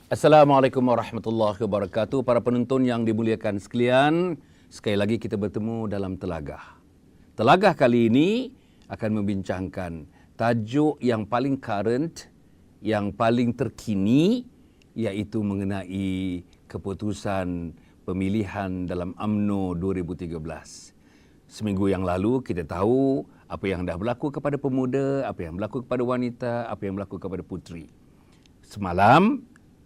Assalamualaikum warahmatullahi wabarakatuh. Para penonton yang dimuliakan sekalian, sekali lagi kita bertemu dalam Telagah. Telagah kali ini akan membincangkan tajuk yang paling current, yang paling terkini, iaitu mengenai keputusan pemilihan dalam UMNO 2013. Seminggu yang lalu kita tahu apa yang dah berlaku kepada pemuda, apa yang berlaku kepada wanita, apa yang berlaku kepada puteri.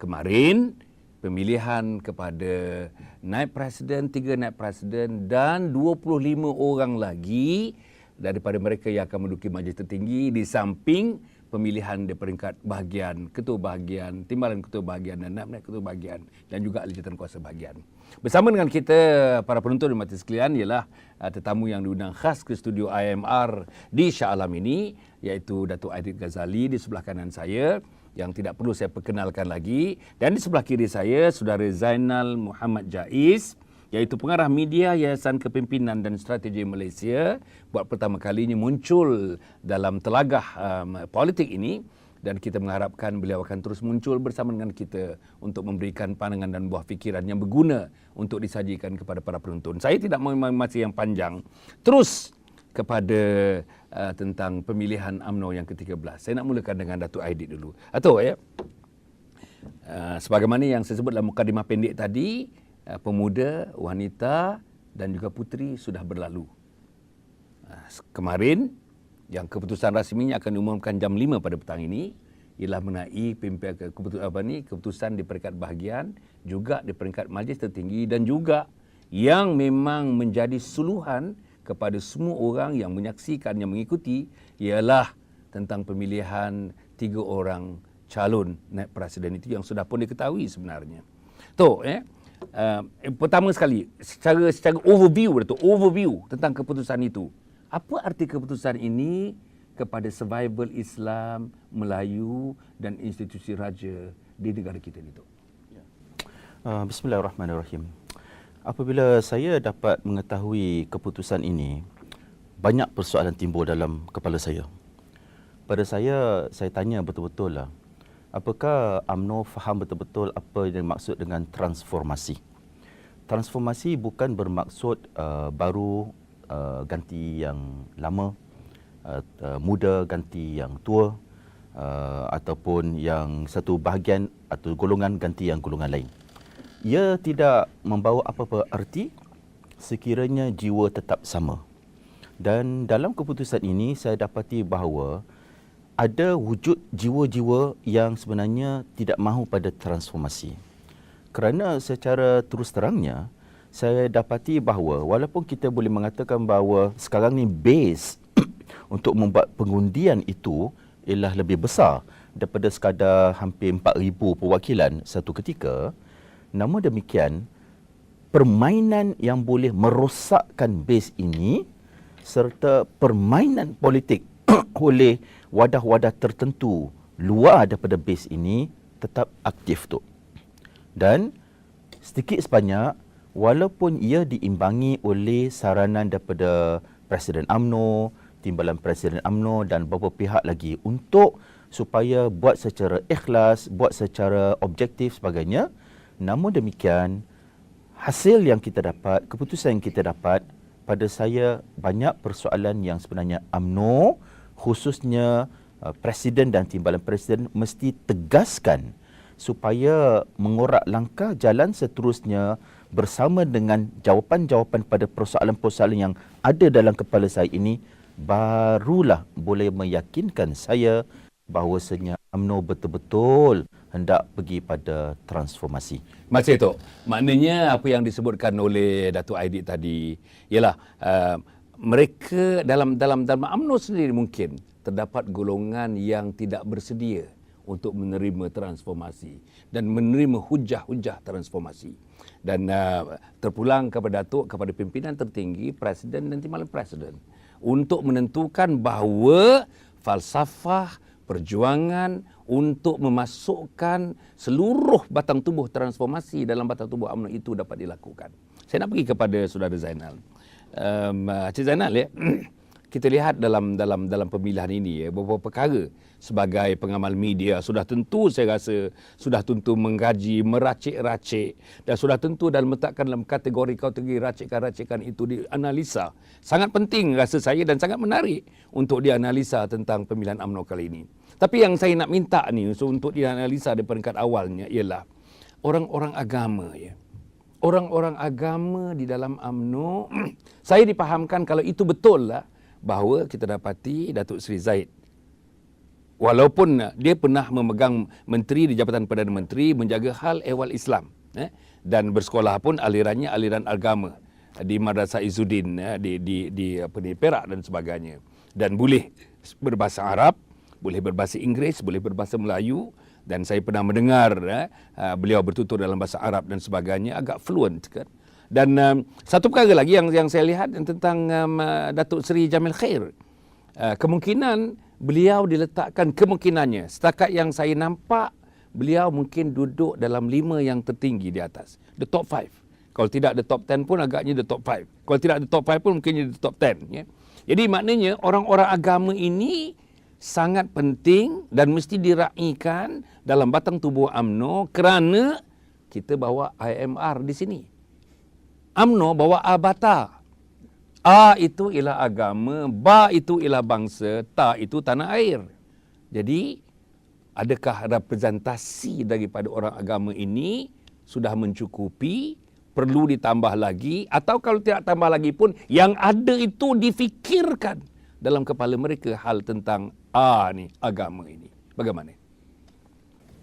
Kemarin, pemilihan kepada naib presiden, 3 naib presiden dan 25 orang lagi daripada mereka yang akan menduduki majlis tertinggi di samping pemilihan di peringkat bahagian, ketua bahagian, timbalan ketua bahagian dan naib ketua bahagian dan juga ahli jawatankuasa bahagian. Bersama dengan kita, para penonton dan majlis sekalian, ialah tetamu yang diundang khas ke studio IMR di Shah Alam ini, iaitu Datuk Aidit Ghazali di sebelah kanan saya, yang tidak perlu saya perkenalkan lagi. Dan di sebelah kiri saya, Saudara Zainal Muhammad Jaiz, iaitu pengarah media Yayasan Kepimpinan dan Strategi Malaysia. Buat pertama kalinya muncul dalam telagah politik ini. Dan kita mengharapkan beliau akan terus muncul bersama dengan kita untuk memberikan pandangan dan buah fikiran yang berguna untuk disajikan kepada para penonton. Saya tidak mahu masa yang panjang. Terus kepada tentang pemilihan UMNO yang ke-13. Saya nak mulakan dengan Datuk Aidit dulu. Datuk, ya. Sebagaimana yang saya sebut dalam mukadimah pendek tadi, pemuda, wanita dan juga puteri sudah berlalu. Kemarin, yang keputusan rasminya akan diumumkan jam 5 pada petang ini, ialah mengenai keputusan di peringkat bahagian, juga di peringkat majlis tertinggi dan juga yang memang menjadi suluhan kepada semua orang yang menyaksikan, yang mengikuti, ialah tentang pemilihan 3 orang calon naib presiden itu yang sudah pun diketahui sebenarnya. Pertama sekali, secara overview tentang keputusan itu. Apa arti keputusan ini kepada survival Islam, Melayu dan institusi raja di negara kita ini, Tok? Bismillahirrahmanirrahim. Apabila saya dapat mengetahui keputusan ini, banyak persoalan timbul dalam kepala saya. Pada saya tanya betul-betul lah, apakah UMNO faham betul-betul apa yang dimaksud dengan transformasi? Transformasi bukan bermaksud baru ganti yang lama, muda ganti yang tua, ataupun yang satu bahagian atau golongan ganti yang golongan lain. Ia tidak membawa apa-apa arti sekiranya jiwa tetap sama. Dan dalam keputusan ini saya dapati bahawa ada wujud jiwa-jiwa yang sebenarnya tidak mahu pada transformasi. Kerana secara terus terangnya, saya dapati bahawa walaupun kita boleh mengatakan bahawa sekarang ni base untuk membuat pengundian itu ialah lebih besar daripada sekadar hampir 4,000 perwakilan satu ketika, namun demikian, permainan yang boleh merosakkan base ini serta permainan politik oleh wadah-wadah tertentu luar daripada base ini tetap aktif tu. Dan sedikit sebanyak, walaupun ia diimbangi oleh saranan daripada Presiden UMNO, Timbalan Presiden UMNO dan beberapa pihak lagi untuk supaya buat secara ikhlas, buat secara objektif sebagainya, namun demikian, hasil yang kita dapat, keputusan yang kita dapat, pada saya banyak persoalan yang sebenarnya UMNO, khususnya Presiden dan Timbalan Presiden mesti tegaskan supaya mengorak langkah jalan seterusnya bersama dengan jawapan-jawapan pada persoalan-persoalan yang ada dalam kepala saya ini, barulah boleh meyakinkan saya bahawasanya UMNO betul-betul hendak pergi pada transformasi. Macam itu. Maknanya apa yang disebutkan oleh Datuk Aidit tadi ialah mereka dalam UMNO sendiri mungkin terdapat golongan yang tidak bersedia untuk menerima transformasi dan menerima hujah-hujah transformasi. Dan terpulang kepada Datuk, kepada pimpinan tertinggi, Presiden dan Timbalan Presiden untuk menentukan bahawa falsafah perjuangan untuk memasukkan seluruh batang tubuh transformasi dalam batang tubuh UMNO itu dapat dilakukan. Saya nak pergi kepada Saudara Zainal. Encik Zainal, ya. kita lihat dalam pemilihan ini beberapa perkara sebagai pengamal media sudah tentu saya rasa sudah tentu mengkaji, meracik-racik dan sudah tentu dan meletakkan dalam kategori racikan-racikan itu dianalisa. Sangat penting rasa saya dan sangat menarik untuk dianalisa tentang pemilihan UMNO kali ini. Tapi yang saya nak minta ni untuk dianalisa di peringkat awalnya ialah orang-orang agama ya. Orang-orang agama di dalam UMNO saya dipahamkan kalau itu betul lah bahawa kita dapati Datuk Seri Zahid walaupun dia pernah memegang menteri di Jabatan Perdana Menteri menjaga hal ehwal Islam dan bersekolah pun alirannya aliran agama di Madrasah Izzuddin di Perak dan sebagainya dan boleh berbahasa Arab, boleh berbahasa Inggeris, boleh berbahasa Melayu dan saya pernah mendengar beliau bertutur dalam bahasa Arab dan sebagainya agak fluent kan. Dan satu perkara lagi yang saya lihat tentang Datuk Seri Jamil Khair. Kemungkinan beliau diletakkan kemungkinannya. Setakat yang saya nampak, beliau mungkin duduk dalam 5 yang tertinggi di atas. The top 5. Kalau tidak the top 10 pun agaknya the top 5. Kalau tidak the top 5 pun mungkin the top 10. Ya. Jadi maknanya orang-orang agama ini sangat penting dan mesti diraihkan dalam batang tubuh UMNO kerana kita bawa IMR di sini. UMNO bawa Abata. A itu ialah agama, Ba itu ialah bangsa, Ta itu tanah air. Jadi, adakah representasi daripada orang agama ini sudah mencukupi, perlu ditambah lagi, atau kalau tidak tambah lagi pun, yang ada itu difikirkan dalam kepala mereka hal tentang ni, agama ini. Bagaimana?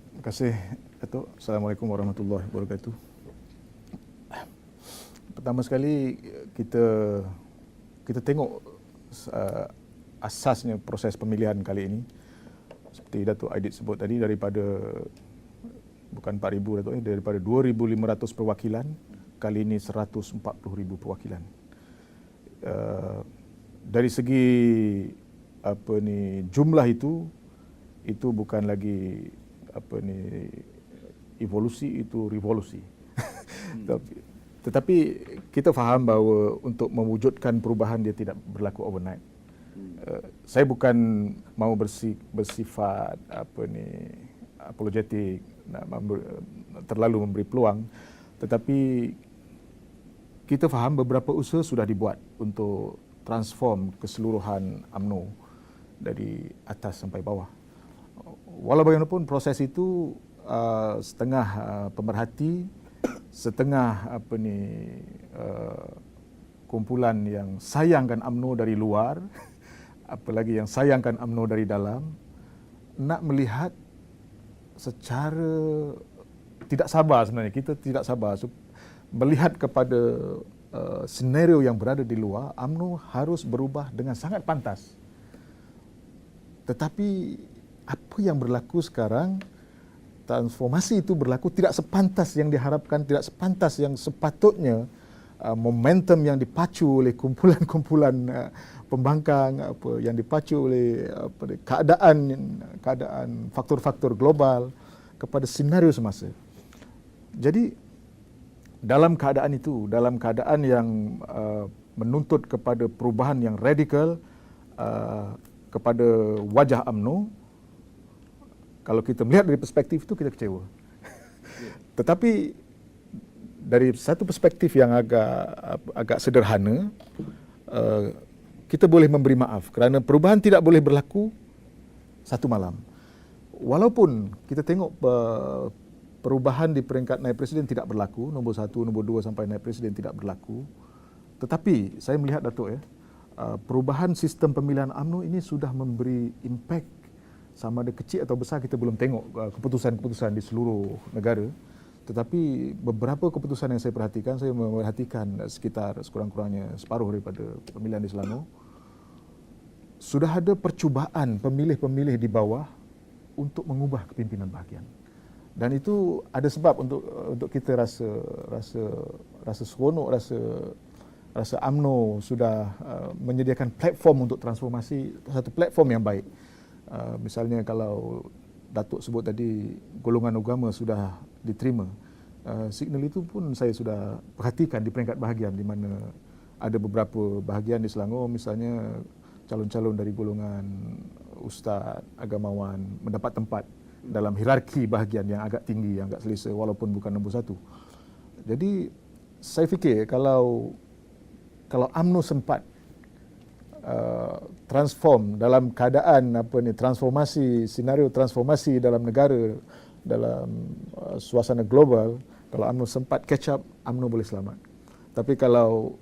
Terima kasih, Datuk. Assalamualaikum warahmatullahi wabarakatuh. Pertama sekali kita tengok asasnya proses pemilihan kali ini. Seperti Datuk Aidit sebut tadi daripada bukan 4,000 Datuk, daripada 2,500 perwakilan, kali ini 140,000 perwakilan. Dari segi jumlah itu bukan lagi evolusi, itu revolusi. Tetapi kita faham bahawa untuk mewujudkan perubahan dia tidak berlaku overnight. Saya bukan mau bersifat apologetik, terlalu memberi peluang, tetapi kita faham beberapa usaha sudah dibuat untuk transform keseluruhan UMNO dari atas sampai bawah. Walau bagaimanapun proses itu setengah pemerhati, setengah kumpulan yang sayangkan UMNO dari luar, apalagi yang sayangkan UMNO dari dalam, nak melihat secara tidak sabar sebenarnya. Kita tidak sabar melihat kepada senario yang berada di luar. UMNO harus berubah dengan sangat pantas. Tetapi apa yang berlaku sekarang, transformasi itu berlaku tidak sepantas yang diharapkan, tidak sepantas yang sepatutnya. Momentum yang dipacu oleh kumpulan-kumpulan pembangkang, yang dipacu oleh keadaan faktor-faktor global kepada senario semasa. Jadi dalam keadaan itu, dalam keadaan yang menuntut kepada perubahan yang radikal kepada wajah UMNO, kalau kita melihat dari perspektif itu kita kecewa. Tetapi dari satu perspektif yang agak sederhana, kita boleh memberi maaf kerana perubahan tidak boleh berlaku satu malam. Walaupun kita tengok perubahan di peringkat naib presiden tidak berlaku, nombor 1, nombor 2 sampai naib presiden tidak berlaku, tetapi saya melihat Datuk perubahan sistem pemilihan UMNO ini sudah memberi impak, sama ada kecil atau besar kita belum tengok keputusan-keputusan di seluruh negara. Tetapi beberapa keputusan yang saya perhatikan sekitar sekurang-kurangnya separuh daripada pemilihan di Selangor, sudah ada percubaan pemilih-pemilih di bawah untuk mengubah kepimpinan bahagian. Dan itu ada sebab untuk kita rasa seronok, rasa UMNO sudah menyediakan platform untuk transformasi, satu platform yang baik. Misalnya kalau Datuk sebut tadi golongan agama sudah diterima. Signal itu pun saya sudah perhatikan di peringkat bahagian, di mana ada beberapa bahagian di Selangor, misalnya calon-calon dari golongan ustaz, agamawan mendapat tempat dalam hierarki bahagian yang agak tinggi, yang agak selesa walaupun bukan nombor satu. Jadi saya fikir kalau UMNO sempat transform dalam keadaan senario transformasi dalam negara, dalam suasana global, kalau UMNO sempat catch up, UMNO boleh selamat. Tapi kalau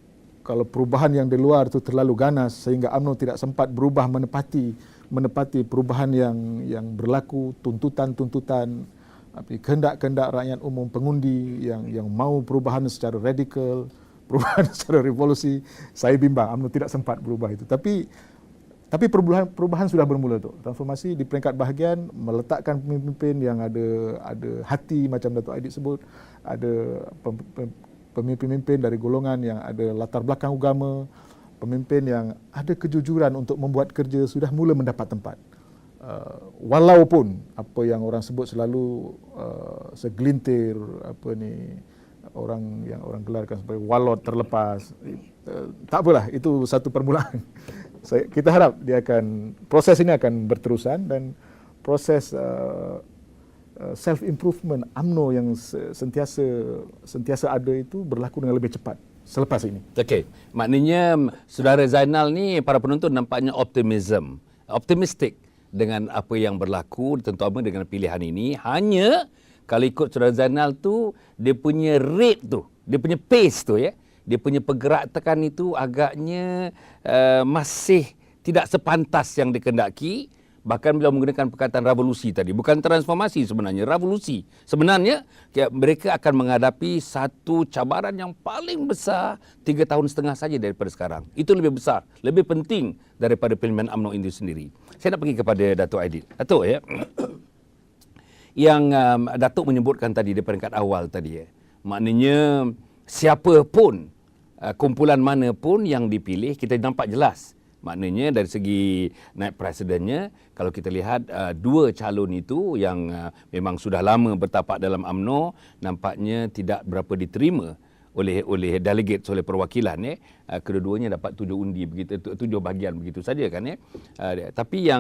perubahan yang di luar itu terlalu ganas sehingga UMNO tidak sempat berubah menepati perubahan yang berlaku, tuntutan, kehendak-kehendak rakyat umum, pengundi yang mau perubahan secara radikal, perubahan secara revolusi, saya bimbang UMNO tidak sempat berubah itu. Tapi perubahan sudah bermula tu. Transformasi di peringkat bahagian, meletakkan pemimpin yang ada hati macam Datuk Aidit sebut, ada pemimpin dari golongan yang ada latar belakang agama, pemimpin yang ada kejujuran untuk membuat kerja sudah mula mendapat tempat. Walaupun apa yang orang sebut selalu segelintir orang gelarkan sebagai walot terlepas, tak apalah, itu satu permulaan. Kita harap proses ini akan berterusan, dan proses self improvement UMNO yang sentiasa ada itu berlaku dengan lebih cepat selepas ini. Okey, maknanya saudara Zainal ni, para penonton nampaknya optimistik dengan apa yang berlaku, terutama dengan pilihan ini. Hanya kalau ikut saudara Zainal tu, dia punya rate tu, dia punya pace tu ya, dia punya pergerakan itu agaknya masih tidak sepantas yang dikehendaki. Bahkan beliau menggunakan perkataan revolusi tadi. Bukan transformasi sebenarnya, revolusi. Sebenarnya mereka akan menghadapi satu cabaran yang paling besar 3 tahun setengah saja daripada sekarang. Itu lebih besar, lebih penting daripada pilihan UMNO itu sendiri. Saya nak pergi kepada Datuk Aidit. Datuk ya, yang Datuk menyebutkan tadi di peringkat awal tadi ya. Maknanya siapa pun, kumpulan mana pun yang dipilih, kita nampak jelas. Maknanya dari segi naib presidennya, kalau kita lihat dua calon itu yang memang sudah lama bertapak dalam UMNO, nampaknya tidak berapa diterima oleh delegate, oleh perwakilan ya. Kedua-duanya dapat 7 undi begitu, 7 bahagian begitu saja kan ya. Tapi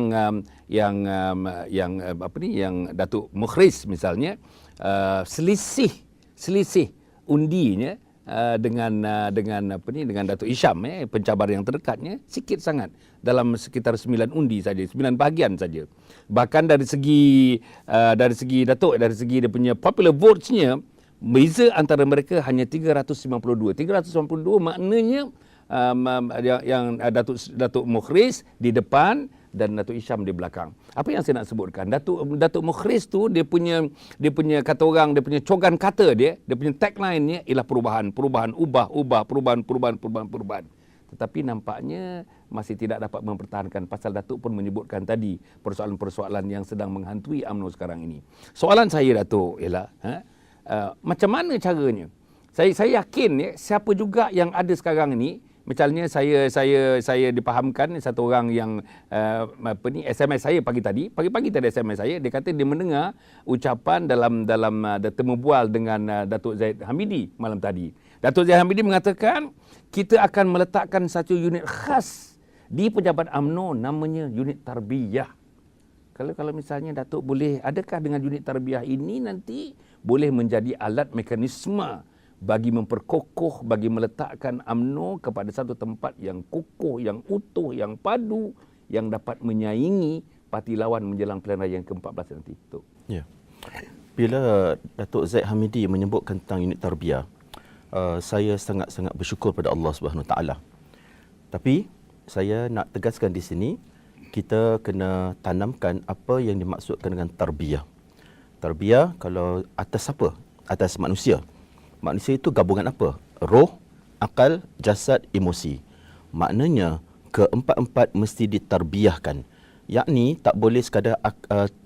yang Datuk Mukhris misalnya, selisih undinya dengan Datuk Hisham pencabar yang terdekatnya sikit sangat, dalam sekitar 9 undi saja, 9 bahagian saja. Bahkan dari segi Datuk, dari segi dia punya popular votes-nya, beza antara mereka hanya 392 maknanya yang Datuk Mukhris di depan dan Datuk Hisham di belakang. Apa yang saya nak sebutkan, Datuk Mukhris tu dia punya kata orang, dia punya cogan kata dia punya tagline-nya ialah perubahan, ubah, perubahan. Tetapi nampaknya masih tidak dapat mempertahankan, pasal Datuk pun menyebutkan tadi persoalan-persoalan yang sedang menghantui UMNO sekarang ini. Soalan saya Datuk ialah macam mana caranya? Saya yakin ya, siapa juga yang ada sekarang ini, misalnya saya dipahamkan satu orang yang SMS saya pagi tadi SMS saya, dia kata dia mendengar ucapan dalam temu bual dengan Datuk Zahid Hamidi malam tadi. Datuk Zahid Hamidi mengatakan kita akan meletakkan satu unit khas di pejabat UMNO, namanya unit tarbiyah. Kalau misalnya Datuk boleh, adakah dengan unit tarbiyah ini nanti boleh menjadi alat mekanisme bagi memperkokoh, bagi meletakkan UMNO kepada satu tempat yang kokoh, yang utuh, yang padu, yang dapat menyaingi parti lawan menjelang pilihan raya yang ke-14 nanti. Ya. Bila Datuk Zaid Hamidi menyebutkan tentang unit tarbiyah, saya sangat-sangat bersyukur pada Allah Subhanahu Wa Taala. Tapi saya nak tegaskan di sini, kita kena tanamkan apa yang dimaksudkan dengan tarbiyah. Tarbiyah kalau atas apa? Atas manusia. Manusia itu gabungan apa? Roh, akal, jasad, emosi. Maknanya keempat-empat mesti ditarbiyahkan. Yakni tak boleh sekadar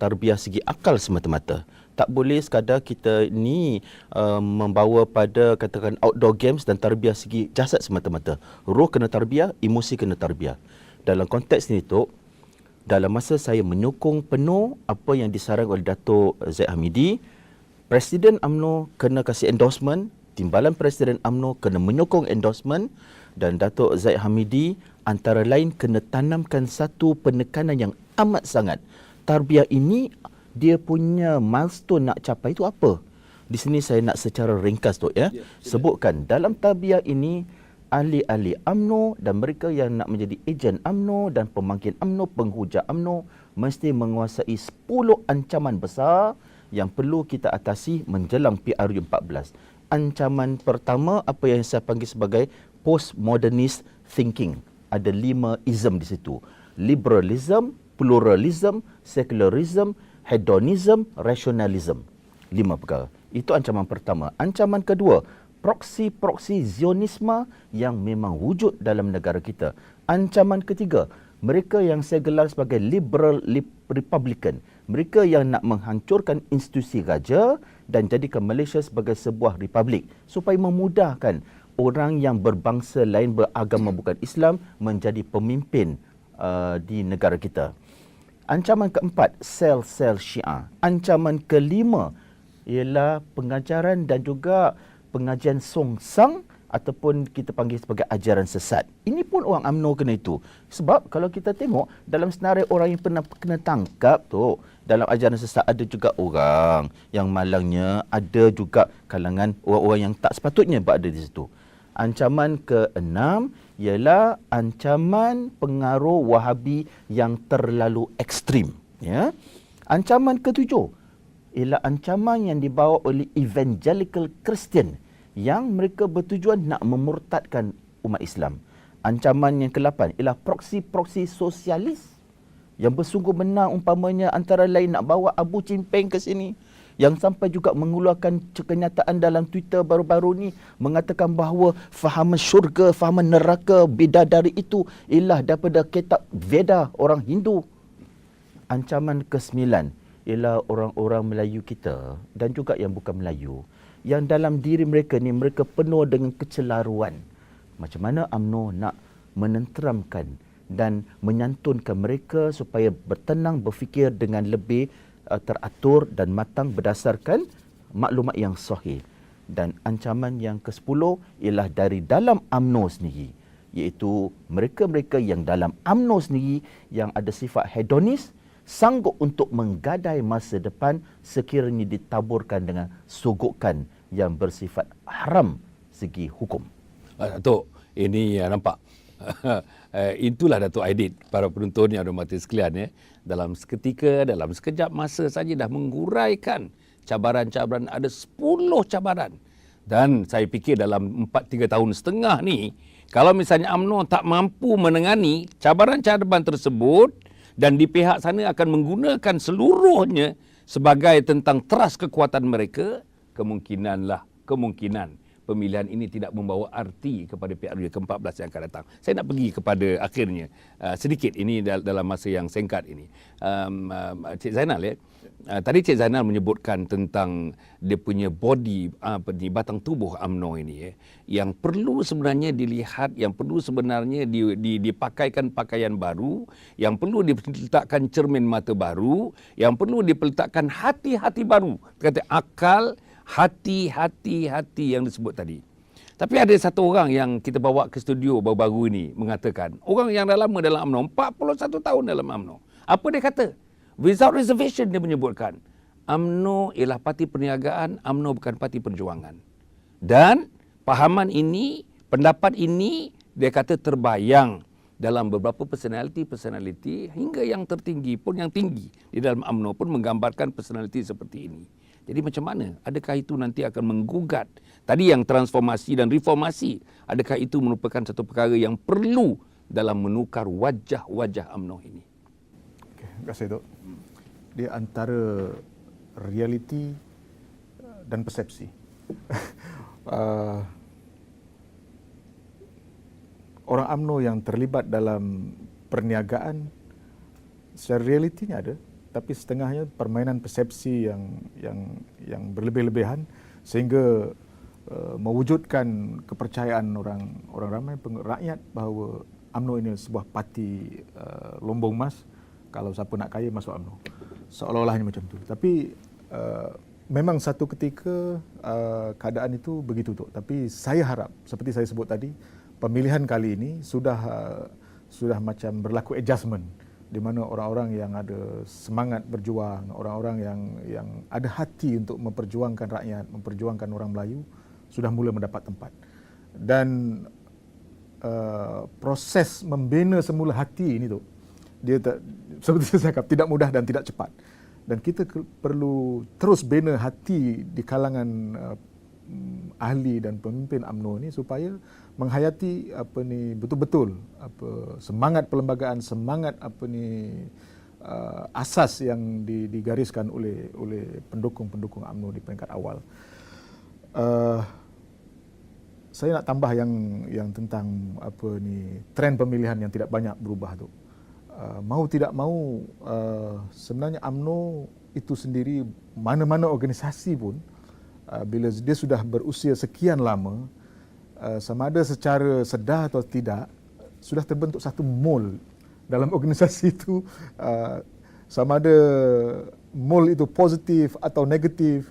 tarbiyah segi akal semata-mata. Tak boleh sekadar kita ni membawa pada katakan outdoor games dan tarbiyah segi jasad semata-mata. Roh kena tarbiyah, emosi kena tarbiyah. Dalam konteks ni tu, dalam masa saya menyokong penuh apa yang disarankan oleh Datuk Zaid Hamidi, Presiden UMNO kena kasih endorsement, Timbalan Presiden UMNO kena menyokong endorsement, dan Datuk Zaid Hamidi antara lain kena tanamkan satu penekanan yang amat sangat. Tarbiyah ini dia punya milestone nak capai itu apa? Di sini saya nak secara ringkas tu ya. Sebutkan dalam tarbiyah ini ahli-ahli UMNO dan mereka yang nak menjadi ejen UMNO dan pemangkin UMNO, penghujah UMNO mesti menguasai 10 ancaman besar yang perlu kita atasi menjelang PRU14. Ancaman pertama apa yang saya panggil sebagai postmodernist thinking. Ada 5 ism di situ. Liberalism, pluralism, secularism, hedonism, rationalism. 5 perkara. Itu ancaman pertama. Ancaman kedua, proksi-proksi Zionisme yang memang wujud dalam negara kita. Ancaman ketiga, mereka yang saya gelar sebagai liberal republican. Mereka yang nak menghancurkan institusi raja dan jadikan Malaysia sebagai sebuah republik supaya memudahkan orang yang berbangsa lain beragama bukan Islam menjadi pemimpin di negara kita. Ancaman keempat, sel-sel Syiah. Ancaman kelima ialah pengajaran dan juga pengajian songsang ataupun kita panggil sebagai ajaran sesat. Ini pun orang UMNO kena itu. Sebab kalau kita tengok dalam senarai orang yang pernah kena tangkap tu, dalam ajaran sesat ada juga orang yang malangnya, ada juga kalangan orang-orang yang tak sepatutnya berada di situ. Ancaman ke-6 ialah ancaman pengaruh Wahabi yang terlalu ekstrim. Ya. Ancaman ke-7 ialah ancaman yang dibawa oleh evangelical Christian yang mereka bertujuan nak memurtadkan umat Islam. Ancaman yang ke-8 ialah proksi-proksi sosialis yang bersungguh benar, umpamanya antara lain nak bawa Abu Cimpeng ke sini, yang sampai juga mengeluarkan kenyataan dalam Twitter baru-baru ni mengatakan bahawa fahaman syurga, fahaman neraka bidadari itu ialah daripada kitab Veda orang Hindu. Ancaman ke-9 ialah orang-orang Melayu kita dan juga yang bukan Melayu, yang dalam diri mereka ni mereka penuh dengan kecelaruan. Macam mana UMNO nak menenteramkan dan menyantunkan mereka supaya bertenang berfikir dengan lebih teratur dan matang berdasarkan maklumat yang sahih. Dan ancaman yang ke-10 ialah dari dalam UMNO sendiri, iaitu mereka-mereka yang dalam UMNO sendiri yang ada sifat hedonis, sanggup untuk menggadai masa depan sekiranya ditaburkan dengan sogokan yang bersifat haram segi hukum. Datuk, ini nampak. Itulah Datuk Aidit, para penonton yang hormati sekalian ya. Dalam seketika, dalam sekejap masa saja dah menguraikan cabaran-cabaran, ada 10 cabaran. Dan saya fikir dalam 3 tahun setengah ni, kalau misalnya UMNO tak mampu menangani cabaran-cabaran tersebut, dan di pihak sana akan menggunakan seluruhnya sebagai tentang teras kekuatan mereka, kemungkinan pemilihan ini tidak membawa arti kepada PRU ke-14 yang akan datang. Saya nak pergi kepada akhirnya sedikit ini dalam masa yang singkat ini. Cik Zainal ya. Tadi Cik Zainal menyebutkan tentang dia punya body, batang tubuh UMNO ini ya, yang perlu sebenarnya dilihat, yang perlu sebenarnya dipakaikan pakaian baru, yang perlu diletakkan cermin mata baru, yang perlu diletakkan hati-hati baru. Kata akal, hati yang disebut tadi. Tapi ada satu orang yang kita bawa ke studio baru-baru ini mengatakan, orang yang dah lama dalam UMNO, 41 tahun dalam UMNO. Apa dia kata? Without reservation dia menyebutkan, UMNO ialah parti perniagaan, UMNO bukan parti perjuangan. Dan pahaman ini, pendapat ini, dia kata terbayang dalam beberapa personaliti hingga yang tertinggi pun, yang tinggi di dalam UMNO pun menggambarkan personaliti seperti ini. Jadi macam mana? Adakah itu nanti akan menggugat tadi yang transformasi dan reformasi? Adakah itu merupakan satu perkara yang perlu dalam menukar wajah-wajah UMNO ini? Okay, terima kasih Dok. Dia antara realiti dan persepsi. Orang UMNO yang terlibat dalam perniagaan, secara realitinya ada, tapi setengahnya permainan persepsi yang berlebih-lebihan sehingga mewujudkan kepercayaan orang ramai rakyat bahawa UMNO ini sebuah parti lombong emas, kalau siapa nak kaya masuk UMNO. Seolah-olahnya macam tu. Tapi memang satu ketika keadaan itu begitu tu. Tapi saya harap seperti saya sebut tadi, pemilihan kali ini sudah sudah macam berlaku adjustment, di mana orang-orang yang ada semangat berjuang, orang-orang yang ada hati untuk memperjuangkan rakyat, memperjuangkan orang Melayu sudah mula mendapat tempat. Dan proses membina semula hati ini tu, dia seperti saya cakap, tidak mudah dan tidak cepat. Dan kita perlu terus bina hati di kalangan ahli dan pemimpin UMNO ini supaya menghayati betul-betul semangat perlembagaan, semangat asas yang digariskan oleh pendukung-pendukung UMNO di peringkat awal. Saya nak tambah yang tentang trend pemilihan yang tidak banyak berubah tu. Mau tidak mau, sebenarnya UMNO itu sendiri, mana-mana organisasi pun, bila dia sudah berusia sekian lama, sama ada secara sedar atau tidak, sudah terbentuk satu mold dalam organisasi itu. Sama ada mold itu positif atau negatif,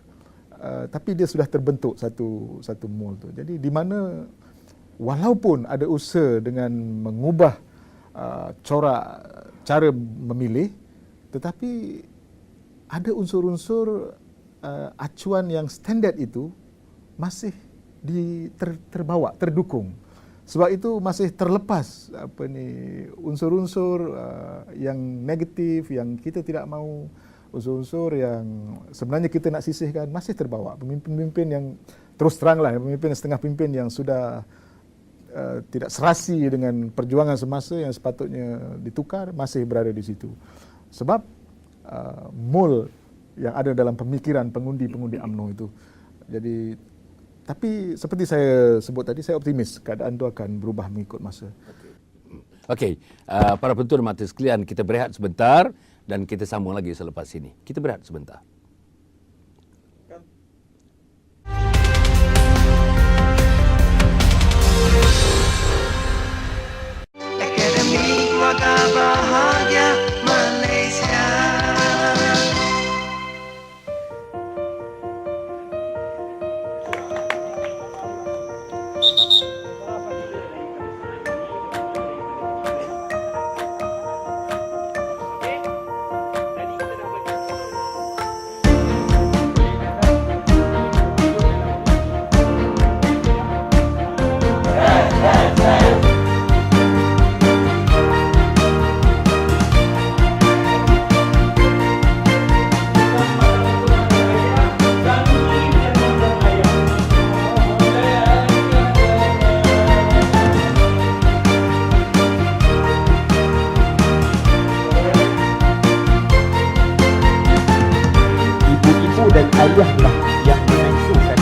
tapi dia sudah terbentuk satu mold tu. Jadi di mana walaupun ada usaha dengan mengubah cara memilih, tetapi ada unsur-unsur acuan yang standard itu masih terbawa, terdukung. Sebab itu masih terlepas unsur-unsur yang negatif yang kita tidak mahu, unsur-unsur yang sebenarnya kita nak sisihkan masih terbawa. Pemimpin-pemimpin yang terus teranglah, pemimpin setengah pemimpin yang sudah tidak serasi dengan perjuangan semasa yang sepatutnya ditukar masih berada di situ. Sebab mold yang ada dalam pemikiran pengundi-pengundi UMNO itu. Jadi, tapi seperti saya sebut tadi, saya optimis keadaan itu akan berubah mengikut masa. Okey, para penonton mata sekalian, kita berehat sebentar dan kita sambung lagi selepas ini. Kita berehat sebentar. Akademi Keluarga Bahagia Malaysia. Ibu dan ayahlah yang mengasuhkan.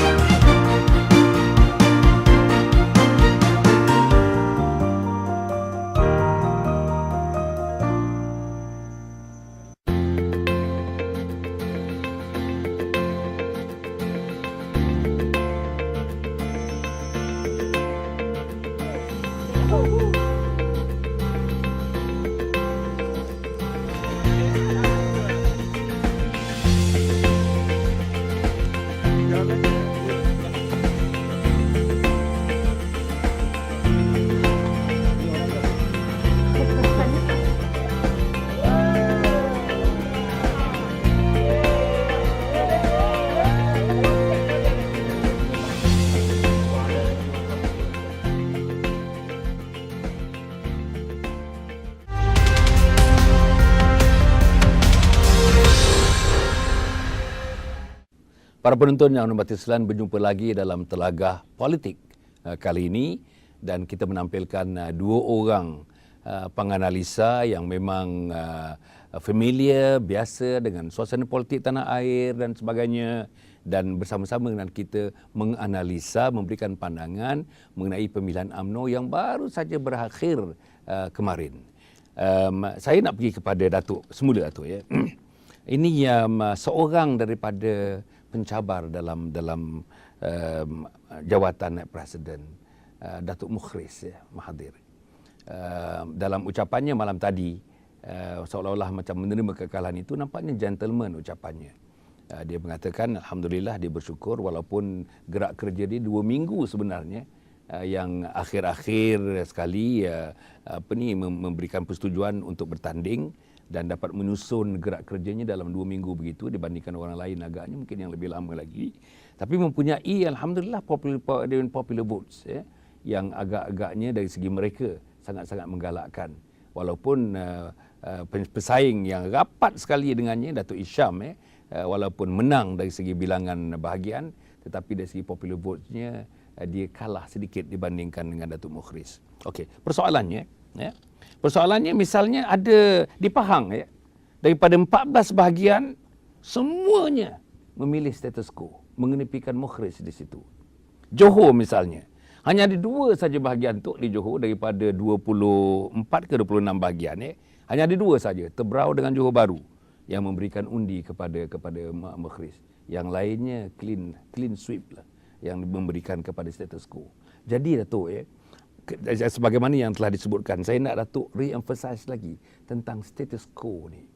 Para penonton yang hormati sekalian, berjumpa lagi dalam Telagah Politik kali ini, dan kita menampilkan dua orang penganalisa yang memang familiar, biasa dengan suasana politik tanah air dan sebagainya, dan bersama-sama dengan kita menganalisa, memberikan pandangan mengenai pemilihan UMNO yang baru saja berakhir kemarin. Saya nak pergi kepada Datuk semula, Datuk, ya. Ini seorang daripada pencabar dalam jawatan Naib Presiden, Datuk Mukhris Mahathir. Dalam ucapannya malam tadi, seolah-olah macam menerima kekalahan itu, nampaknya gentleman ucapannya. Dia mengatakan Alhamdulillah, dia bersyukur walaupun gerak kerja dia 2 minggu sebenarnya yang akhir-akhir sekali memberikan persetujuan untuk bertanding dan dapat menyusun gerak kerjanya dalam 2 minggu begitu dibandingkan orang lain agaknya mungkin yang lebih lama lagi. Tapi mempunyai alhamdulillah popular votes yang agak-agaknya dari segi mereka sangat-sangat menggalakkan. Walaupun pesaing yang rapat sekali dengannya Datuk Hisham walaupun menang dari segi bilangan bahagian tetapi dari segi popular votes-nya dia kalah sedikit dibandingkan dengan Datuk Mukhriz. Okey, persoalannya persoalannya misalnya ada di Pahang daripada 14 bahagian semuanya memilih status quo, mengenepikan Mukhriz di situ. Johor misalnya, hanya ada 2 saja bahagian tu di Johor daripada 24 ke 26 bahagian hanya ada 2 saja, Tebrau dengan Johor Bahru yang memberikan undi kepada Mukhriz. Yang lainnya clean sweep lah yang memberikan kepada status quo. Jadi Datuk sebagaimana yang telah disebutkan, saya nak Datuk re-emphasize lagi tentang status quo ni.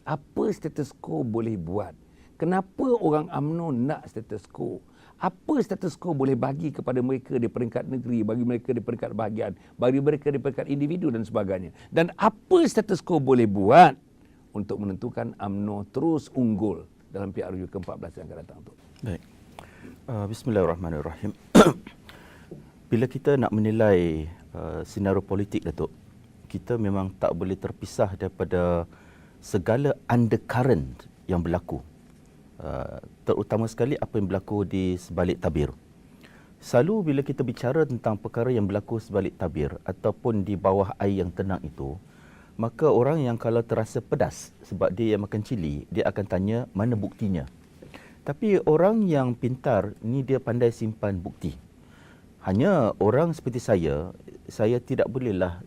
Apa status quo boleh buat? Kenapa orang UMNO nak status quo? Apa status quo boleh bagi kepada mereka di peringkat negeri, bagi mereka di peringkat bahagian, bagi mereka di peringkat individu dan sebagainya. Dan apa status quo boleh buat untuk menentukan UMNO terus unggul dalam PRU ke-14 yang akan datang tu. Baik. Bismillahirrahmanirrahim. Bila kita nak menilai senario politik, Datuk, kita memang tak boleh terpisah daripada segala undercurrent yang berlaku. Terutama sekali apa yang berlaku di sebalik tabir. Selalu bila kita bicara tentang perkara yang berlaku sebalik tabir ataupun di bawah air yang tenang itu, maka orang yang kalau terasa pedas sebab dia yang makan cili, dia akan tanya mana buktinya. Tapi orang yang pintar ni dia pandai simpan bukti. Hanya orang seperti saya tidak bolehlah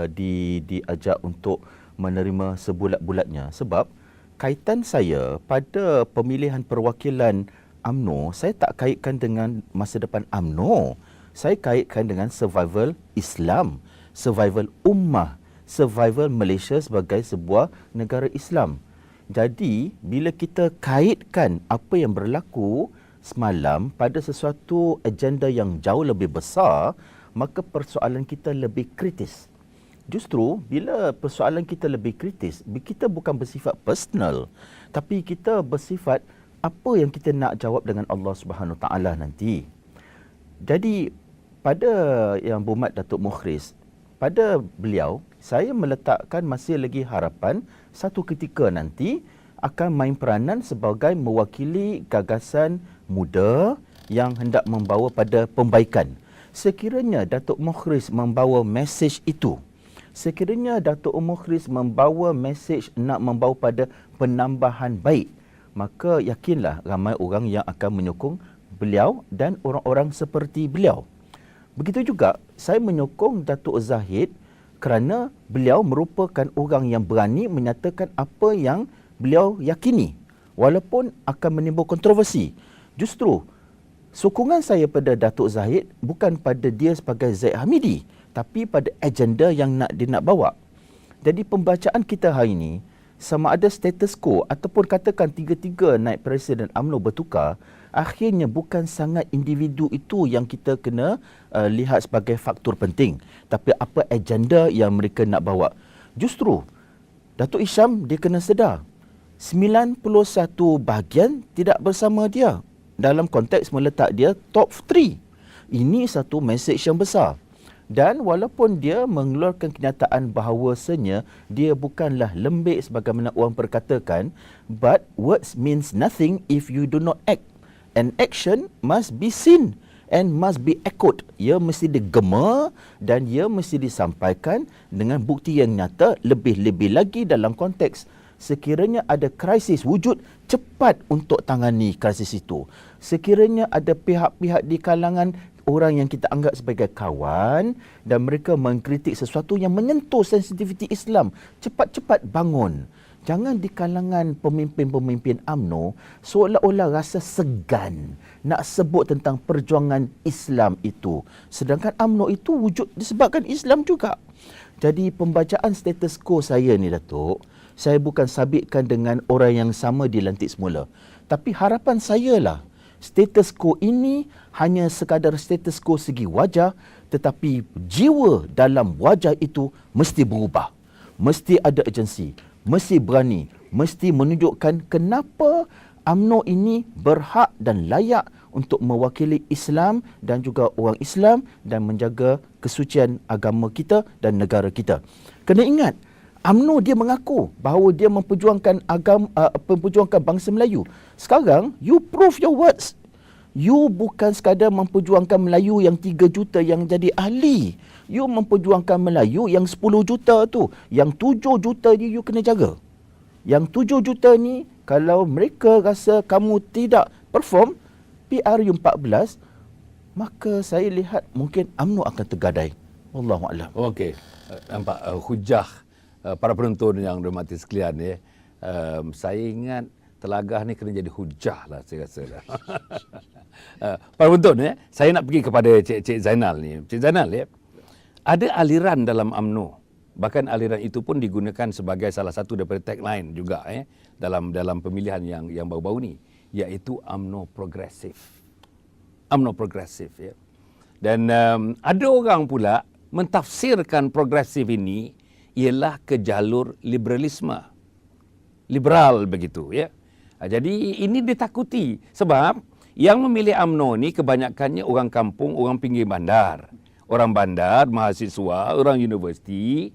diajak untuk menerima sebulat-bulatnya sebab kaitan saya pada pemilihan perwakilan UMNO, saya tak kaitkan dengan masa depan UMNO. Saya kaitkan dengan survival Islam, survival ummah, survival Malaysia sebagai sebuah negara Islam. Jadi, bila kita kaitkan apa yang berlaku semalam pada sesuatu agenda yang jauh lebih besar, maka persoalan kita lebih kritis. Justru, bila persoalan kita lebih kritis, kita bukan bersifat personal, tapi kita bersifat apa yang kita nak jawab dengan Allah Subhanahu Taala nanti. Jadi, pada Yang Berhormat Datuk Mukhriz, pada beliau, saya meletakkan masih lagi harapan satu ketika nanti akan main peranan sebagai mewakili gagasan muda yang hendak membawa pada pembaikan. Sekiranya Datuk Mukhriz membawa mesej itu, sekiranya Datuk Mukhriz membawa mesej nak membawa pada penambahan baik, maka yakinlah ramai orang yang akan menyokong beliau dan orang-orang seperti beliau. Begitu juga saya menyokong Datuk Zahid kerana beliau merupakan orang yang berani menyatakan apa yang beliau yakini walaupun akan menimbul kontroversi. Justru sokongan saya pada Datuk Zahid bukan pada dia sebagai Zaid Hamidi, tapi pada agenda yang dia nak bawa. Jadi pembacaan kita hari ini, sama ada status quo ataupun katakan 3-3 naib Presiden UMNO bertukar, akhirnya bukan sangat individu itu yang kita kena lihat sebagai faktor penting, tapi apa agenda yang mereka nak bawa. Justru Datuk Hisham dia kena sedar 91 bahagian tidak bersama dia dalam konteks meletak dia top 3. Ini satu mesej yang besar. Dan walaupun dia mengeluarkan kenyataan bahawasanya dia bukanlah lembik sebagaimana orang perkatakan, but words means nothing if you do not act. And action must be seen and must be echoed. Ia mesti digema dan ia mesti disampaikan dengan bukti yang nyata, lebih-lebih lagi dalam konteks sekiranya ada krisis wujud, cepat untuk tangani krisis itu. Sekiranya ada pihak-pihak di kalangan orang yang kita anggap sebagai kawan dan mereka mengkritik sesuatu yang menyentuh sensitiviti Islam, cepat-cepat bangun. Jangan di kalangan pemimpin-pemimpin UMNO seolah-olah rasa segan nak sebut tentang perjuangan Islam itu. Sedangkan UMNO itu wujud disebabkan Islam juga. Jadi pembacaan status quo saya ni, Datuk, saya bukan sabitkan dengan orang yang sama dilantik semula. Tapi harapan saya lah, status quo ini hanya sekadar status quo segi wajah, tetapi jiwa dalam wajah itu mesti berubah. Mesti ada agensi, mesti berani, mesti menunjukkan kenapa UMNO ini berhak dan layak untuk mewakili Islam dan juga orang Islam dan menjaga kesucian agama kita dan negara kita. Kena ingat, UMNO dia mengaku bahawa dia memperjuangkan memperjuangkan bangsa Melayu. Sekarang, you prove your words. You bukan sekadar memperjuangkan Melayu yang 3 juta yang jadi ahli. You memperjuangkan Melayu yang 10 juta tu. Yang 7 juta ni you kena jaga. Yang 7 juta ni, kalau mereka rasa kamu tidak perform PRU 14, maka saya lihat mungkin UMNO akan tergadai. Wallahualam. Okey, nampak hujah para penonton yang dirahmati sekalian ya. Saya ingat Telagah ni kena jadi hujah lah saya rasa lah. Para penonton ya, saya nak pergi kepada Cik Zainal ni. Cik Zainal ya, ada aliran dalam UMNO. Bahkan aliran itu pun digunakan sebagai salah satu daripada tagline juga dalam pemilihan yang baru-baru ni, iaitu UMNO progresif. UMNO progresif ya. Dan ada orang pula mentafsirkan progresif ini ialah ke jalur liberalisme. Liberal begitu ya. Jadi ini ditakuti sebab yang memilih UMNO ni kebanyakannya orang kampung, orang pinggir bandar. Orang bandar, mahasiswa, orang universiti,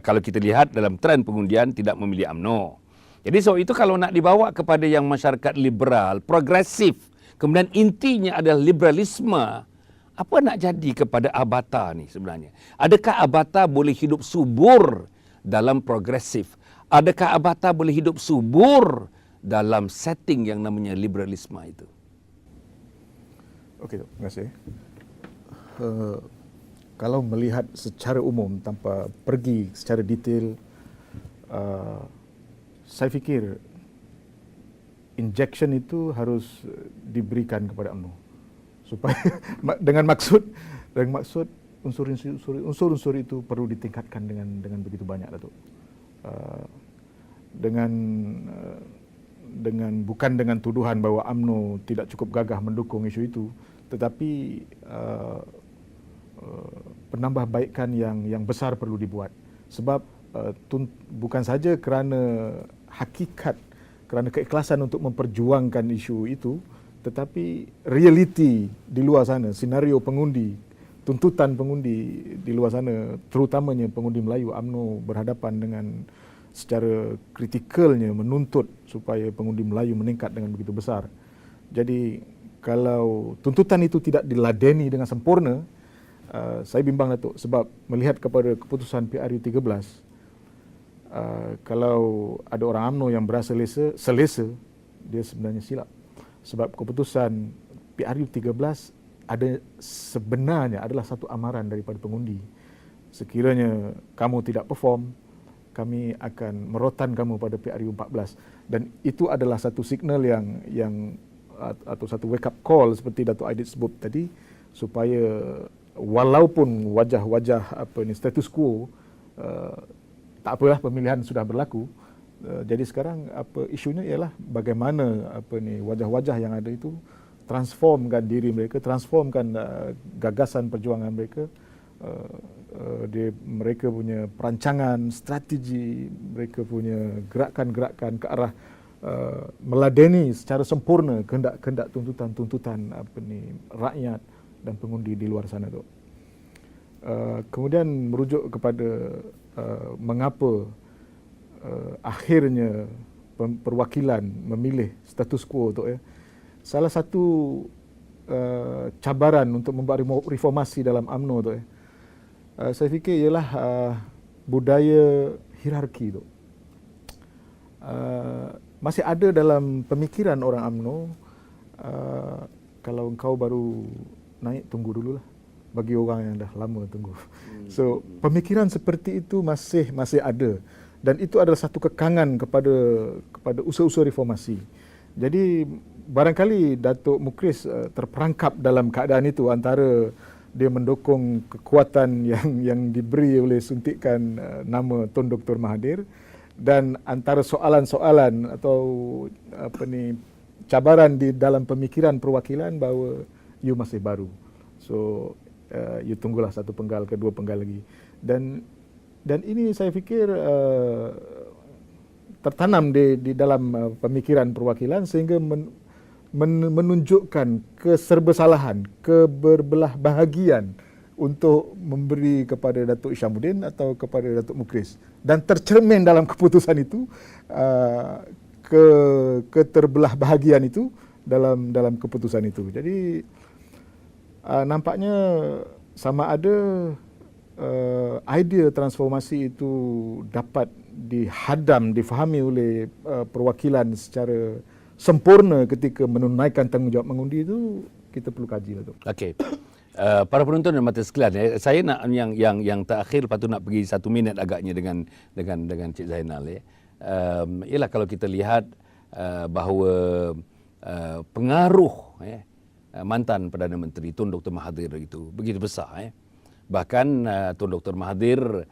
kalau kita lihat dalam trend pengundian tidak memilih UMNO. Jadi sebab itu kalau nak dibawa kepada yang masyarakat liberal, progresif, kemudian intinya adalah liberalisme, apa nak jadi kepada Abata ni sebenarnya? Adakah Abata boleh hidup subur dalam progresif? Adakah Abata boleh hidup subur dalam setting yang namanya liberalisme itu? Okey, terima kasih. Kalau melihat secara umum tanpa pergi secara detail, saya fikir injection itu harus diberikan kepada UMNO supaya dengan maksud unsur-unsur itu perlu ditingkatkan dengan begitu banyak, Datuk. Bukan dengan tuduhan bahawa UMNO tidak cukup gagah mendukung isu itu, tetapi penambahbaikan yang besar perlu dibuat. Sebab bukan saja kerana hakikat, kerana keikhlasan untuk memperjuangkan isu itu, tetapi realiti di luar sana, senario pengundi, tuntutan pengundi di luar sana, terutamanya pengundi Melayu, UMNO berhadapan dengan secara kritikalnya menuntut supaya pengundi Melayu meningkat dengan begitu besar. Jadi kalau tuntutan itu tidak diladeni dengan sempurna, saya bimbang, Datuk, sebab melihat kepada keputusan PRU 13, kalau ada orang UMNO yang berasa selesa, dia sebenarnya silap. Sebab keputusan PRU 13 sebenarnya adalah satu amaran daripada pengundi. Sekiranya kamu tidak perform, kami akan merotan kamu pada PRU 14. Dan itu adalah satu signal yang atau satu wake up call seperti Datuk Aidit sebut tadi, supaya walaupun wajah-wajah status quo, tak apalah, pemilihan sudah berlaku. Jadi sekarang isunya ialah bagaimana wajah-wajah yang ada itu transformkan diri mereka, transformkan gagasan perjuangan mereka, mereka punya perancangan, strategi, mereka punya gerakan-gerakan ke arah meladeni secara sempurna kehendak-kehendak tuntutan rakyat dan pengundi di luar sana tu. Kemudian merujuk kepada mengapa akhirnya perwakilan memilih status quo tu ya. Salah satu cabaran untuk membuat reformasi dalam UMNO tu ya, saya fikir ialah budaya hierarki tu. Masih ada dalam pemikiran orang UMNO, kalau engkau baru naik, tunggu dululah, bagi orang yang dah lama tunggu. So pemikiran seperti itu masih ada, dan itu adalah satu kekangan kepada usaha-usaha reformasi. Jadi barangkali Datuk Mukris terperangkap dalam keadaan itu, antara dia mendukung kekuatan yang diberi oleh suntikan nama Tun Dr. Mahathir, dan antara soalan-soalan atau cabaran di dalam pemikiran perwakilan bahawa you masih baru. So you tunggulah satu penggal, kedua penggal lagi. Dan ini saya fikir tertanam di dalam pemikiran perwakilan sehingga menunjukkan keserbersalahan, keberbelah bahagian untuk memberi kepada Datuk Hishamuddin atau kepada Datuk Mukhriz. Dan tercermin dalam keputusan itu keterbelah bahagian itu dalam keputusan itu. Jadi nampaknya sama ada idea transformasi itu dapat difahami oleh perwakilan secara sempurna ketika menunaikan tanggungjawab mengundi itu, kita perlu kaji lah tu. Okey. Para penonton dan mata sekalian, saya nak yang terakhir, lepas tu nak pergi 1 minit agaknya dengan Cik Zainal. Ialah kalau kita lihat bahawa pengaruh mantan Perdana Menteri Tun Dr. Mahathir itu begitu besar. Bahkan Tun Dr. Mahathir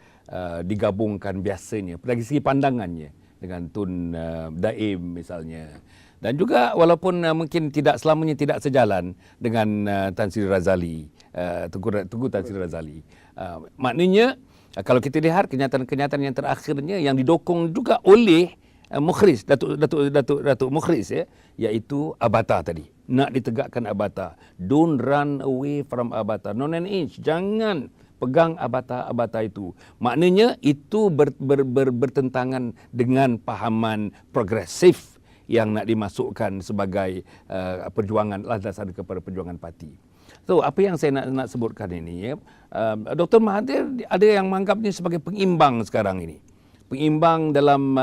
digabungkan biasanya dari segi pandangannya dengan Tun Daim misalnya. Dan juga walaupun mungkin tidak selamanya tidak sejalan dengan Tan Sri Razali, Tunku Tan Sri Razali. Maknanya kalau kita lihat kenyataan-kenyataan yang terakhirnya yang didukung juga oleh Mukhriz, Datuk Mukhriz, iaitu Abata tadi. Nak ditegakkan Abata. Don't run away from Abata. Not an inch. Jangan pegang Abata itu. Maknanya itu bertentangan dengan pahaman progresif yang nak dimasukkan sebagai perjuangan landasan kepada perjuangan parti. So, apa yang saya nak sebutkan ini, Dr. Mahathir ada yang menganggapnya sebagai pengimbang sekarang ini. Pengimbang dalam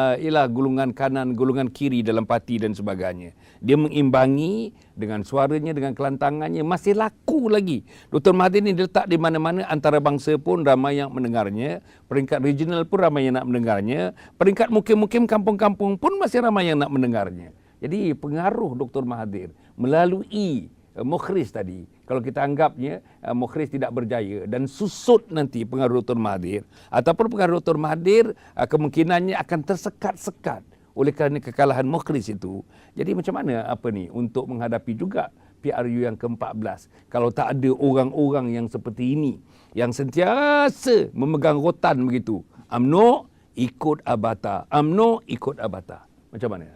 golongan kanan, golongan kiri dalam parti dan sebagainya. Dia mengimbangi dengan suaranya, dengan kelantangannya, masih laku lagi. Dr. Mahathir ini diletak di mana-mana, antarabangsa pun ramai yang mendengarnya, peringkat regional pun ramai yang nak mendengarnya, peringkat mukim-mukim kampung-kampung pun masih ramai yang nak mendengarnya. Jadi pengaruh Dr. Mahathir melalui Mukhriz tadi, kalau kita anggapnya Mukhriz tidak berjaya dan susut nanti pengaruh Dr. Mahathir, ataupun pengaruh Dr. Mahathir kemungkinannya akan tersekat-sekat oleh kerana kekalahan Mukhriz itu. Jadi macam mana untuk menghadapi juga PRU yang ke-14 kalau tak ada orang-orang yang seperti ini yang sentiasa memegang rotan begitu. UMNO ikut Abata, UMNO ikut Abata. Macam mana?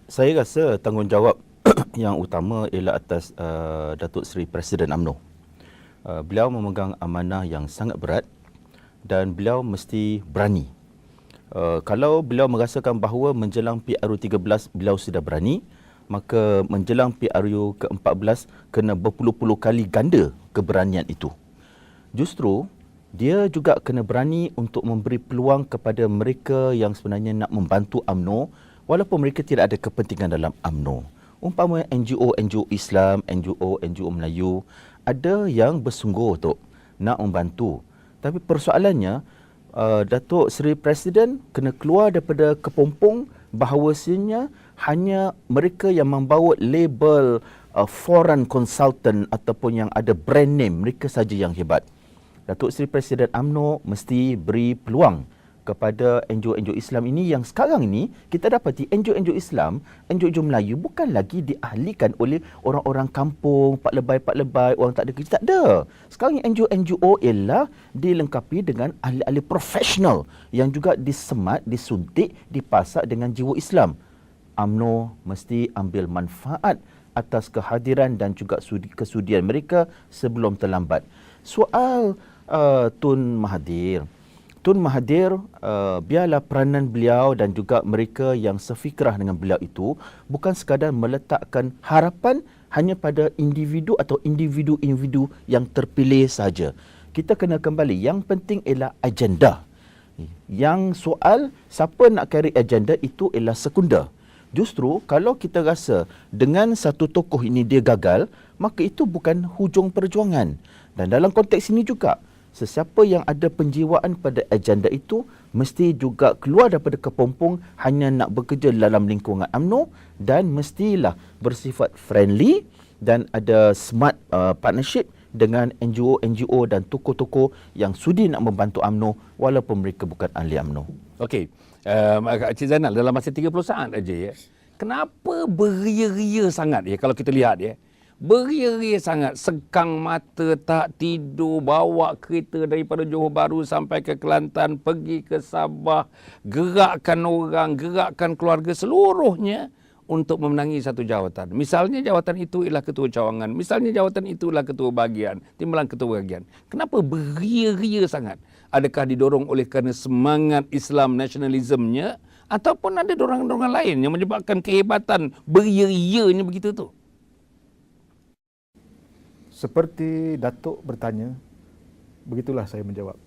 Saya rasa tanggungjawab yang utama ialah atas Datuk Seri Presiden UMNO. Beliau memegang amanah yang sangat berat dan beliau mesti berani. Kalau beliau merasakan bahawa menjelang PRU 13 beliau sudah berani, maka menjelang PRU ke-14 kena berpuluh-puluh kali ganda keberanian itu. Justru dia juga kena berani untuk memberi peluang kepada mereka yang sebenarnya nak membantu UMNO walaupun mereka tidak ada kepentingan dalam UMNO. Umpama NGO Islam, NGO Melayu, ada yang bersungguh untuk nak membantu. Tapi persoalannya, Datuk Seri Presiden kena keluar daripada kepompong bahawasanya hanya mereka yang membawa label foreign consultant ataupun yang ada brand name, mereka saja yang hebat. Datuk Seri Presiden UMNO mesti beri peluang kepada NGO Islam ini yang sekarang ini kita dapati NGO Islam, NGO Melayu bukan lagi diahlikan oleh orang-orang kampung, pak lebay, orang tak ada kerja. Tak ada. Sekarang NGO ialah dilengkapi dengan ahli-ahli profesional yang juga disemat, disuntik, dipasak dengan jiwa Islam. UMNO mesti ambil manfaat atas kehadiran dan juga kesudian mereka sebelum terlambat. Soal Tun Mahathir, biarlah peranan beliau dan juga mereka yang sefikrah dengan beliau itu bukan sekadar meletakkan harapan hanya pada individu atau individu-individu yang terpilih saja. Kita kena kembali, yang penting ialah agenda. Yang soal siapa nak carry agenda itu ialah sekundar. Justru kalau kita rasa dengan satu tokoh ini dia gagal, maka itu bukan hujung perjuangan. Dan dalam konteks ini juga, sesiapa yang ada penjiwaan pada agenda itu mesti juga keluar daripada kepompong hanya nak bekerja dalam lingkungan UMNO dan mestilah bersifat friendly dan ada smart partnership dengan NGO dan tokoh-tokoh yang sudi nak membantu UMNO walaupun mereka bukan ahli UMNO. Okey. Cik Zainal, dalam masa 30 saat aja kenapa beria-ria sangat ya kalau kita lihat ya. Beria-ria sangat, sekang mata, tak tidur, bawa kereta daripada Johor Bahru sampai ke Kelantan, pergi ke Sabah, gerakkan orang, gerakkan keluarga seluruhnya untuk memenangi satu jawatan. Misalnya jawatan itu ialah ketua cawangan, misalnya jawatan itu ialah ketua bahagian, timbalan ketua bahagian. Kenapa beria-ria sangat? Adakah didorong oleh kerana semangat Islam nasionalismenya, ataupun ada dorongan-dorongan lain yang menyebabkan kehebatan beria-rianya begitu tu? Seperti Datuk bertanya, begitulah saya menjawab.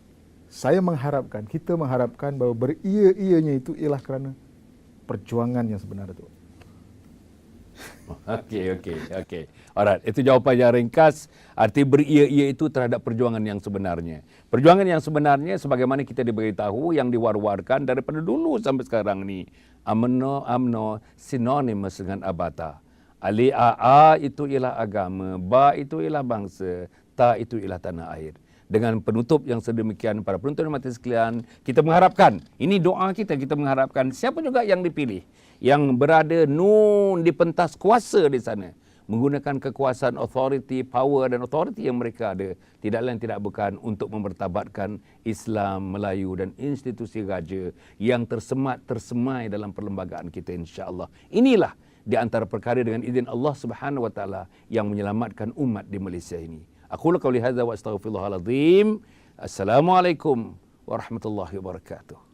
Saya mengharapkan, kita mengharapkan bahawa beria-ianya itu ialah kerana perjuangan yang sebenar itu. Okey. Alright, itu jawapan yang ringkas. Arti beria-ia itu terhadap perjuangan yang sebenarnya. Perjuangan yang sebenarnya sebagaimana kita diberitahu yang diwar-warkan daripada dulu sampai sekarang ni. UMNO synonymous dengan abata. Alif A itu ialah agama, ba itu ialah bangsa, ta itu ialah tanah air. Dengan penutup yang sedemikian para penonton dan mati sekalian, kita mengharapkan, ini doa kita mengharapkan siapa juga yang dipilih, yang berada di pentas kuasa di sana, menggunakan kekuasaan authority, power dan authority yang mereka ada, tidak lain tidak bukan untuk memertabatkan Islam, Melayu dan institusi raja yang tersemai dalam perlembagaan kita insya-Allah. Inilah di antara perkara dengan izin Allah Subhanahu wa taala yang menyelamatkan umat di Malaysia ini. Aku qauli hadza wa astaghfirullahal azim. Assalamualaikum warahmatullahi wabarakatuh.